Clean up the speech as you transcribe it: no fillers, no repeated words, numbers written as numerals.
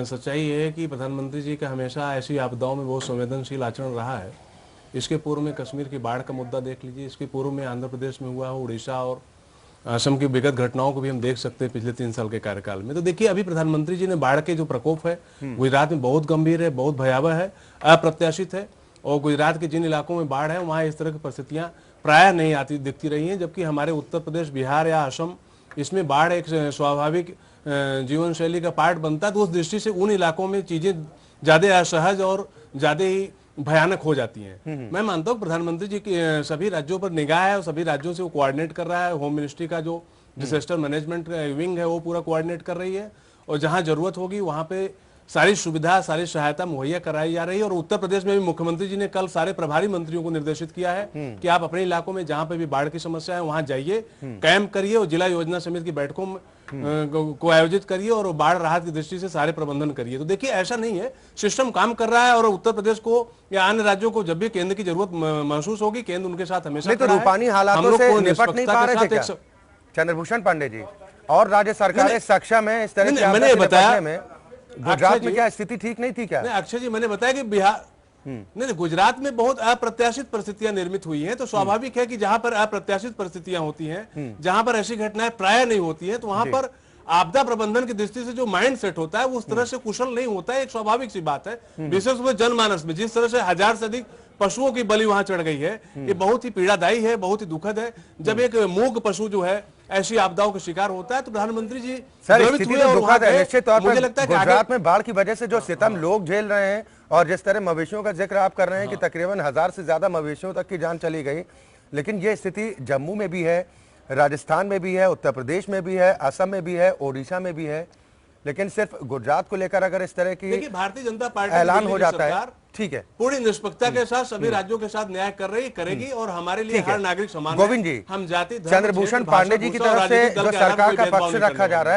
सच्चाई है कि प्रधानमंत्री जी का हमेशा ऐसी आपदाओं में बहुत संवेदनशील आचरण रहा है। इसके पूर्व में कश्मीर की बाढ़ का मुद्दा देख लीजिए, इसके पूर्व में आंध्र प्रदेश में हुआ हो, उड़ीसा और असम की विगत घटनाओं को भी हम देख सकते हैं पिछले 3 साल के कार्यकाल में। तो देखिए, अभी प्रधानमंत्री जी ने बाढ़ के जो प्रकोप है गुजरात में बहुत गंभीर है, बहुत भयावह है, अप्रत्याशित है। और गुजरात के जिन इलाकों में बाढ़ है वहाँ इस तरह की परिस्थितियाँ प्रायः नहीं आती दिखती रही हैं, जबकि हमारे उत्तर प्रदेश, बिहार या असम, इसमें बाढ़ एक स्वाभाविक जीवन शैली का पार्ट बनता है। तो उस दृष्टि से उन इलाकों में चीजें ज्यादा असहज और ज्यादा ही भयानक हो जाती हैं। मैं मानता हूँ प्रधानमंत्री जी की सभी राज्यों पर निगाह है और सभी राज्यों से वो कोऑर्डिनेट कर रहा है। होम मिनिस्ट्री का जो डिजास्टर मैनेजमेंट विंग है वो पूरा कोऑर्डिनेट कर रही है और जहां जरूरत होगी वहां पे सारी सुविधा, सारी सहायता मुहैया कराई जा रही है। और उत्तर प्रदेश में भी मुख्यमंत्री जी ने कल सारे प्रभारी मंत्रियों को निर्देशित किया है कि आप अपने इलाकों में जहां पे भी बाढ़ की समस्या है वहां जाइए, कैंप करिए और जिला योजना समिति की बैठकों में को आयोजित करिए और बाढ़ राहत की दृष्टि से सारे प्रबंधन करिए। तो देखिए, ऐसा नहीं है, सिस्टम काम कर रहा है और उत्तर प्रदेश को या अन्य राज्यों को जब भी केंद्र की जरूरत महसूस होगी, केंद्र उनके साथ हमेशा तो रूपानी हालातों से निपट नहीं पा रहे थे क्या चंद्रभूषण पांडे जी? और राज्य सरकारें सक्षम है इस तरह की मैंने बताया में? गुजरात में क्या स्थिति ठीक नहीं थी क्या? अक्षय जी, मैंने बताया कि बिहार नहीं, गुजरात में बहुत अप्रत्याशित परिस्थितियां निर्मित हुई हैं। तो स्वाभाविक है कि जहां पर अप्रत्याशित परिस्थितियां होती हैं, जहां पर ऐसी घटनाएं प्राय नहीं होती हैं, तो वहां पर आपदा प्रबंधन की दृष्टि से जो माइंड सेट होता है वो उस तरह से कुशल नहीं होता है। एक स्वाभाविक सी बात है। विशेष रूप से जनमानस में जिस तरह से 1000 से अधिक पशुओं की बलि वहां चढ़ गई है, ये बहुत ही पीड़ादायी है, बहुत ही दुखद है। जब एक मूक पशु जो है ऐसी आपदाओं का शिकार होता है तो प्रधानमंत्री जी निश्चित तौर पर मुझे लगता है कि गुजरात में बाढ़ की वजह से जो सितम लोग झेल रहे हैं और जिस तरह मवेशियों का जिक्र आप कर रहे हैं कि तकरीबन 1000 से ज्यादा मवेशियों तक की जान चली गई, लेकिन ये स्थिति जम्मू में भी है, राजस्थान में भी है, उत्तर प्रदेश में भी है, असम में भी है, ओडिशा में भी है। लेकिन सिर्फ गुजरात को लेकर अगर इस तरह की भारतीय जनता पार्टी ऐलान हो जाता है, ठीक है, पूरी निष्पक्षता के साथ सभी राज्यों के साथ न्याय कर रही करेगी और हमारे लिए हर नागरिक समान है। गोविंद जी, हम जाति, चंद्रभूषण पांडे जी की तरफ से जो सरकार का पक्ष रखा जा रहा है